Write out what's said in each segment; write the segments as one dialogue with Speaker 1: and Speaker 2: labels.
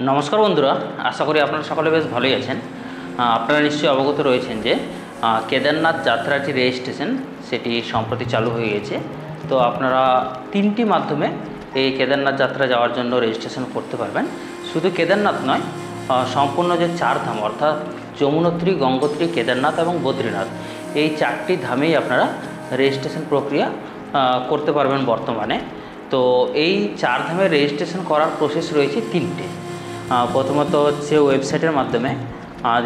Speaker 1: নমস্কার বন্ধুরা, আশা করি আপনারা সকলে বেশ ভালোই আছেন। আপনারা নিশ্চয়ই অবগত রয়েছেন যে কেদারনাথ যাত্রাটি রেজিস্ট্রেশন সেটি সম্প্রতি চালু হয়ে গেছে। তো আপনারা তিনটি মাধ্যমে এই কেদারনাথ যাত্রা যাওয়ার জন্য রেজিস্ট্রেশন করতে পারবেন। শুধু কেদারনাথ নয়, সম্পূর্ণ যে চার ধাম অর্থাৎ যমুনোত্রী, গঙ্গোত্রী, কেদারনাথ এবং বদ্রীনাথ, এই চারটি ধামেই আপনারা রেজিস্ট্রেশন প্রক্রিয়া করতে পারবেন বর্তমানে। তো এই চার ধামের রেজিস্ট্রেশন করার প্রসেস রয়েছে তিনটে। প্রথমত হচ্ছে ওয়েবসাইটের মাধ্যমে,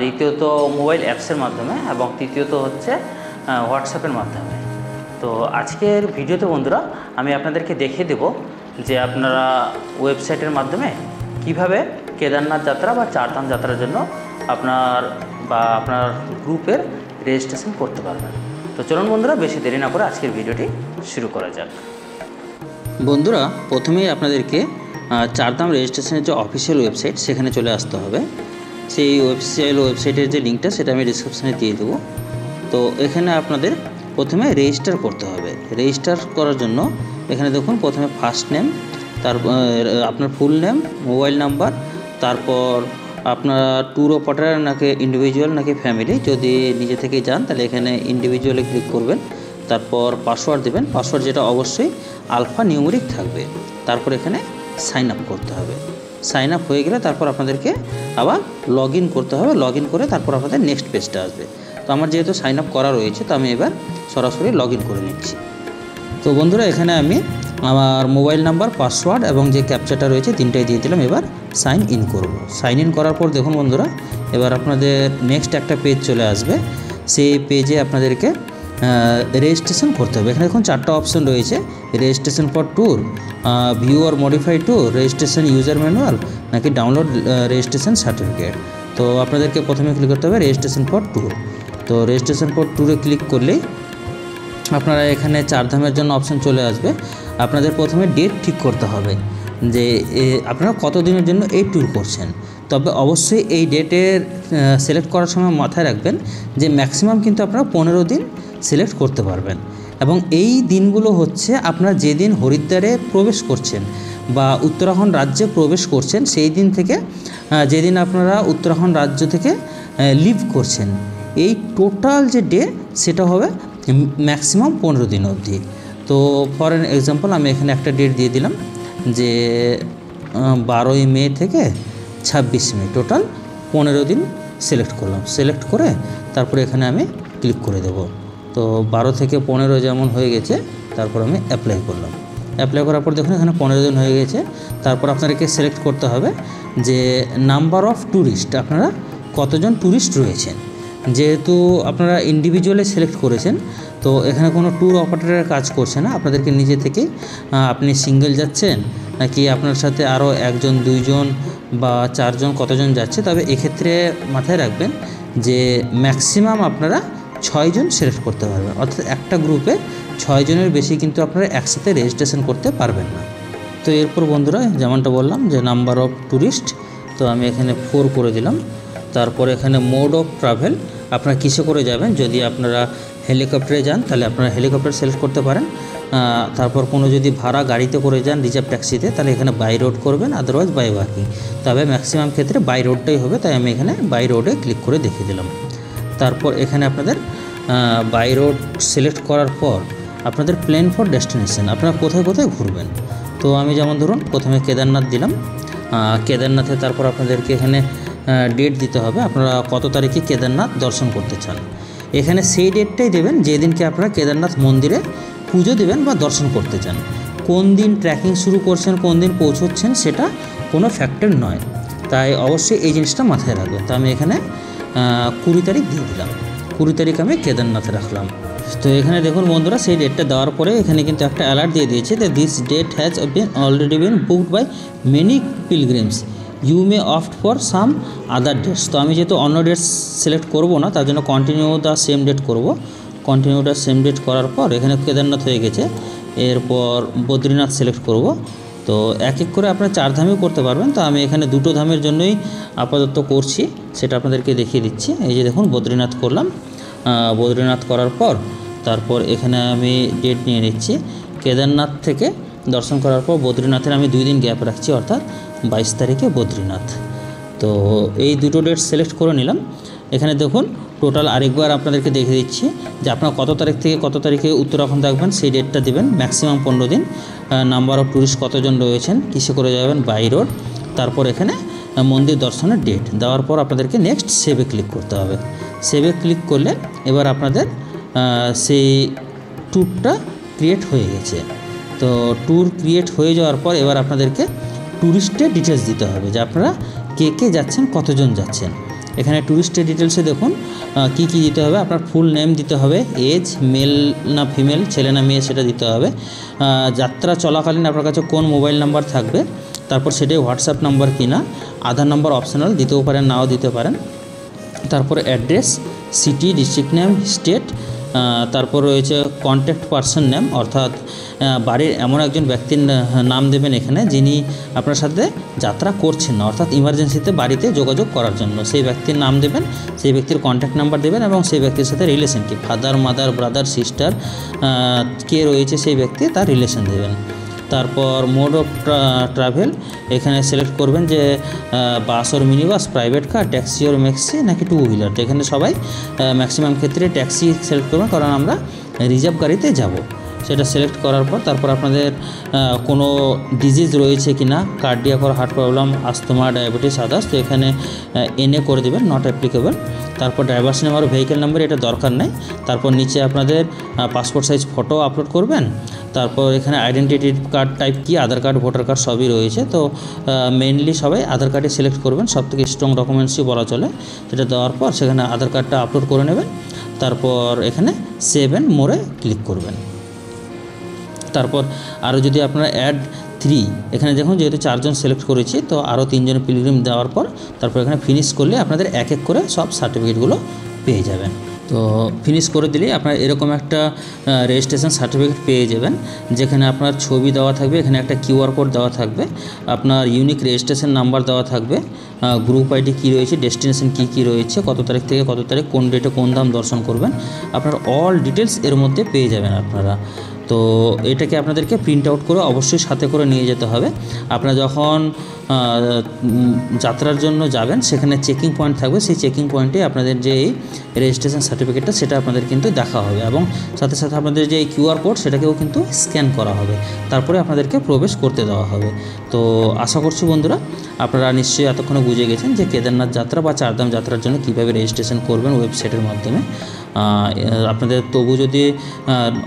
Speaker 1: দ্বিতীয়ত মোবাইল অ্যাপসের মাধ্যমে এবং তৃতীয়ত হচ্ছে হোয়াটসঅ্যাপের মাধ্যমে। তো আজকের ভিডিওতে বন্ধুরা আমি আপনাদেরকে দেখিয়ে দেব যে আপনারা ওয়েবসাইটের মাধ্যমে কিভাবে কেদারনাথ যাত্রা বা চারধাম যাত্রার জন্য আপনার গ্রুপের রেজিস্ট্রেশন করতে পারবেন। তো চলুন বন্ধুরা, বেশি দেরি না করে আজকের ভিডিওটি শুরু করা যাক। বন্ধুরা, প্রথমেই আপনাদেরকে চারধাম রেজিস্ট্রেশনের যে অফিসিয়াল ওয়েবসাইট সেখানে চলে আসতে হবে। সেই অফিসিয়াল ওয়েবসাইটের যে লিঙ্কটা সেটা আমি ডিসক্রিপশানে দিয়ে দেবো। তো এখানে আপনাদের প্রথমে রেজিস্টার করতে হবে। রেজিস্টার করার জন্য এখানে দেখুন, প্রথমে ফার্স্ট নেম, তারপর আপনার ফুল নেম, মোবাইল নাম্বার, তারপর আপনার ট্যুর অপারেটর নাকি ইন্ডিভিজুয়াল নাকি ফ্যামিলি। যদি নিজে থেকেই যান তাহলে এখানে ইন্ডিভিজুয়ালে ক্লিক করবেন। তারপর পাসওয়ার্ড দেবেন, পাসওয়ার্ড যেটা অবশ্যই আলফা নিউমেরিক থাকবে। তারপর এখানে সাইন আপ করতে হবে। সাইন আপ হয়ে গেলে তারপর আপনাদেরকে আবার লগ ইন করতে হবে। লগ ইন করে তারপর আপনাদের নেক্সট পেজটা আসবে। তো আমার যেহেতু সাইন আপ করা রয়েছে, তো আমি এবার সরাসরি লগ ইন করে নিচ্ছি। তো বন্ধুরা, এখানে আমি আমার মোবাইল নাম্বার, পাসওয়ার্ড এবং যে ক্যাপচাটা রয়েছে তিনটাই দিয়ে দিলাম। এবার সাইন ইন করব। সাইন ইন করার পর দেখুন বন্ধুরা, এবার আপনাদের নেক্সট একটা পেজ চলে আসবে। সেই পেজে আপনাদেরকে রেজিস্ট্রেশন করতে হবে। এখানে দেখুন চারটা অপশন রয়েছে: registration for tour, view or modify tour, registration user manual নাকি ডাউনলোড রেজিস্ট্রেশন সার্টিফিকেট। তো আপনাদেরকে প্রথমে ক্লিক করতে হবে রেজিস্ট্রেশন ফর ট্যুর। তো রেজিস্ট্রেশন ফর ট্যুরে ক্লিক করলেই আপনারা এখানে চারধামের জন্য অপশন চলে আসবে। আপনাদের প্রথমে ডেট ঠিক করতে হবে যে আপনারা কতদিনের জন্য এই ট্যুর করছেন। তবে অবশ্যই এই ডেটের সিলেক্ট করার সময় মাথায় রাখবেন যে ম্যাক্সিমাম কিন্তু আপনারা 15 দিন সিলেক্ট করতে পারবেন। এবং এই দিনগুলো হচ্ছে আপনারা যেদিন হরিদ্বারে প্রবেশ করছেন বা উত্তরাখণ্ড রাজ্যে প্রবেশ করছেন সেই দিন থেকে যেদিন আপনারা উত্তরাখণ্ড রাজ্য থেকে লিভ করছেন, এই টোটাল যে ডে সেটা হবে ম্যাক্সিমাম 15 দিন অবধি। তো ফর অ্যান এক্সাম্পল আমি এখানে একটা ডেট দিয়ে দিলাম যে 12ই মে থেকে 26 মে, টোটাল 15 দিন সিলেক্ট করলাম। সিলেক্ট করে তারপরে এখানে আমি ক্লিক করে দেব। তো 12 থেকে 15 যেমন হয়ে গেছে, তারপর আমি অ্যাপ্লাই করলাম। অ্যাপ্লাই করার পর দেখুন এখানে 15 দিন হয়ে গেছে। তারপর আপনাদেরকে সিলেক্ট করতে হবে যে নাম্বার অফ ট্যুরিস্ট, আপনারা কতজন ট্যুরিস্ট রয়েছেন। যেহেতু আপনারা ইন্ডিভিজুয়ালি সিলেক্ট করেছেন, তো এখানে কোনো ট্যুর অপারেটরের কাজ করছে না। আপনাদেরকে নিজে থেকেই আপনি সিঙ্গেল যাচ্ছেন নাকি আপনার সাথে আরও 1 জন 2 জন বা 4 জন কতজন যাচ্ছে। তবে এক্ষেত্রে মাথায় রাখবেন যে ম্যাক্সিমাম আপনারা 6 জন সিলেক্ট করতে পারবেন। অর্থাৎ একটা গ্রুপে 6 জনের বেশি কিন্তু আপনারা একসাথে রেজিস্ট্রেশন করতে পারবেন না। তো এরপর বন্ধুরা, যেমনটা বললাম যে নাম্বার অফ ট্যুরিস্ট, তো আমি এখানে 4 করে দিলাম। তারপর এখানে মোড অফ ট্রাভেল, আপনারা কিসে করে যাবেন। যদি আপনারা হেলিকপ্টারে যান তাহলে আপনারা হেলিকপ্টার সিলেক্ট করতে পারেন। তারপর কোনো যদি ভাড়া গাড়িতে করে যান রিজার্ভ ট্যাক্সিতে, তাহলে এখানে বাই রোড করবেন, আদারওয়াইজ বাই ওয়াকিং। তবে ম্যাক্সিমাম ক্ষেত্রে বাই রোডটাই হবে, তাই আমি এখানে বাই রোডে ক্লিক করে দেখিয়ে দিলাম। তারপর এখানে আপনাদের বাই রোড সিলেক্ট করার পর আপনাদের প্ল্যান ফর ডেস্টিনেশন, আপনারা কোথায় কোথায় ঘুরবেন। তো আমি যেমন ধরুন প্রথমে কেদারনাথ দিলাম। কেদারনাথে তারপর আপনাদেরকে এখানে ডেট দিতে হবে, আপনারা কত তারিখে কেদারনাথ দর্শন করতে চান। এখানে সেই ডেটটাই দেবেন যেদিনকে আপনারা কেদারনাথ মন্দিরে পুজো দেবেন বা দর্শন করতে চান। কোন দিন ট্রেকিং শুরু করছেন, কোন দিন পৌঁছচ্ছেন, সেটা কোনো ফ্যাক্টর নয়। তাই অবশ্যই এই জিনিসটা মাথায় রাখবেন। তো আমি এখানে 20 তারিখ দিয়ে দিলাম। 20 তারিখ আমি কেদারনাথে রাখলাম। তো এখানে দেখুন বন্ধুরা, সেই ডেটটা দেওয়ার পরে এখানে কিন্তু একটা অ্যালার্ট দিয়ে দিয়েছে যে this date has already been booked by many pilgrims, you may opt for some other dates. তো আমি যেহেতু অন্য ডেটস সিলেক্ট করব না, তার জন্য কন্টিনিউ দ্য সেম ডেট করব। কন্টিনিউ দ্য সেম ডেট করার পর এখানে কেদারনাথ হয়ে গেছে। এরপর বদ্রীনাথ সিলেক্ট করব। তো এক এক করে আপনারা 4 ধামই করতে পারবেন। তো আমি এখানে 2টো ধামের জন্যই আপাতত করছি, সেটা আপনাদেরকে দেখিয়ে দিচ্ছি। এই যে দেখুন বদ্রীনাথ করলাম। বদ্রীনাথ করার পর তারপর এখানে আমি ডেট নিয়ে নিচ্ছি কেদারনাথ থেকে
Speaker 2: দর্শন করার পর বদ্রীনাথের আমি 2 দিন গ্যাপ রাখছি, অর্থাৎ 22 তারিখে বদ্রীনাথ। তো এই দুটো ডেট সিলেক্ট করে নিলাম। এখানে দেখুন টোটাল আরেকবার আপনাদেরকে দেখে দিচ্ছি যে আপনার কত তারিখ থেকে কত তারিখে উত্তরাখণ্ড থাকবেন, সেই ডেটটা দেবেন। ম্যাক্সিমাম 15 দিন। নাম্বার অফ ট্যুরিস্ট কতজন রয়েছেন, কিসে করে যাবেন, বাই রোড। তারপর এখানে মন্দির দর্শনের ডেট দেওয়ার পর আপনাদেরকে নেক্সট সেভে ক্লিক করতে হবে। সেভে ক্লিক করলে এবার আপনাদের সেই ট্যুরটা ক্রিয়েট হয়ে গেছে। তো ট্যুর ক্রিয়েট হয়ে যাওয়ার পর এবার আপনাদেরকে ট্যুরিস্টের ডিটেলস দিতে হবে যে আপনারা কে কে যাচ্ছেন, কতজন যাচ্ছেন। এখানে ট্যুরিস্টের ডিটেলসে দেখুন কি কি দিতে হবে। আপনার ফুল নেম দিতে হবে, এজ মেল না ফিমেল, ছেলে না মেয়ে সেটা দিতে হবে। যাত্রা চলাকালীন আপনার কাছে কোন মোবাইল নাম্বার থাকবে, তারপর সেটাই হোয়াটসঅ্যাপ নাম্বার কিনা, আধার নাম্বার অপশনাল দিতেও পারেন, নাও দিতে পারেন। তারপরে address, city, district name, state. তারপর রয়েছে কন্ট্যাক্ট পারসন নেম, অর্থাৎ বাড়ির এমন একজন ব্যক্তির নাম দেবেন এখানে যিনি আপনার সাথে যাত্রা করছেন না, অর্থাৎ ইমার্জেন্সিতে বাড়িতে যোগাযোগ করার জন্য সেই ব্যক্তির নাম দেবেন, সেই ব্যক্তির কন্ট্যাক্ট নাম্বার দেবেন এবং সেই ব্যক্তির সাথে রিলেশন কি, ফাদার, মাদার, ব্রাদার, সিস্টার কে রয়েছে সেই ব্যক্তি তার রিলেশন দেবেন। তারপর মোড অফ ট্রাভেল এখানে সিলেক্ট করবেন যে bus or mini bus, private car, taxi or maxi নাকি 2 হুইলার। তো এখানে সবাই ম্যাক্সিমাম ক্ষেত্রে ট্যাক্সি সিলেক্ট করবেন, কারণ আমরা রিজার্ভ গাড়িতে যাব। সেটা সিলেক্ট করার পর তারপর আপনাদের কোনো ডিজিজ রয়েছে কি না, cardiac or heart problem, asthma, diabetes, others, তো এখানে এনে করে দেবেন, নট অ্যাপ্লিকেবল। তারপর ড্রাইভার্স নেম আর ভেহিকেল নাম্বার এটা দরকার নেই। তারপর নিচে আপনাদের পাসপোর্ট সাইজ ফটো আপলোড করবেন। তারপর এখানে আইডেন্টিটি কার্ড টাইপ কি, আধার কার্ড, ভোটার কার্ড সবই রয়েছে। তো মেইনলি সবাই আধার কার্ডে সিলেক্ট করবেন, সবথেকে স্ট্রং ডকুমেন্টসই বলা চলে। সেটা দেওয়ার পর সেখানে আধার কার্ডটা আপলোড করে নেবেন। তারপর এখানে সেভ অ্যান্ড মোরে ক্লিক করবেন। তারপর আরও যদি আপনারা অ্যাড 3 এখানে দেখুন যেহেতু 4 জন সিলেক্ট করেছি, তো আরও 3 জন পিলগ্রিম দেওয়ার পর তারপর এখানে ফিনিশ করলে আপনাদের এক এক করে সব সার্টিফিকেটগুলো পেয়ে যাবেন। তো ফিনিশ করে দিলেই আপনার এরকম একটা রেজিস্ট্রেশন সার্টিফিকেট পেয়ে যাবেন, যেখানে আপনার ছবি দেওয়া থাকবে, এখানে একটা QR কোড দেওয়া থাকবে, আপনার ইউনিক রেজিস্ট্রেশন নাম্বার দেওয়া থাকবে, গ্রুপ আইডি কী রয়েছে, ডেস্টিনেশন কী রয়েছে, কত তারিখ থেকে কত তারিখ, কোন ডেটে কোন ধাম দর্শন করবেন, আপনার অল ডিটেলস এর মধ্যে পেয়ে যাবেন আপনারা। তো এটাকে আপনাদেরকে প্রিন্ট আউট করে অবশ্যই সাথে করে নিয়ে যেতে হবে। আপনারা যখন যাত্রার জন্য যাবেন সেখানে চেকিং পয়েন্ট থাকবে, সেই চেকিং পয়েন্টে আপনাদের যে এই রেজিস্ট্রেশন সার্টিফিকেটটা সেটা আপনাদের কিন্তু দেখা হবে এবং সাথে সাথে আপনাদের যে এই QR কোড সেটাকেও কিন্তু স্ক্যান করা হবে, তারপরে আপনাদেরকে প্রবেশ করতে দেওয়া হবে। তো আশা করছি বন্ধুরা আপনারা নিশ্চয়ই এতক্ষণে বুঝে গেছেন যে কেদারনাথ যাত্রা বা চারধাম যাত্রার জন্য কীভাবে রেজিস্ট্রেশন করবেন ওয়েবসাইটের মাধ্যমে। আপনাদের তবু যদি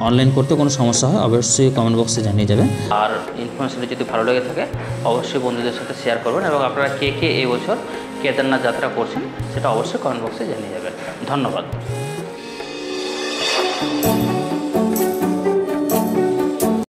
Speaker 2: অনলাইন করতে কোনো সমস্যা হয় অবশ্যই কমেন্ট বক্সে জানিয়ে যাবেন।
Speaker 1: আর ইনফরমেশনটি যদি ভালো লেগে থাকে অবশ্যই বন্ধুদের সাথে শেয়ার করবেন এবং আপনারা কে কে এই বছর কেদারনাথ যাত্রা করছেন সেটা অবশ্যই কমেন্ট বক্সে জানিয়ে যাবেন। ধন্যবাদ।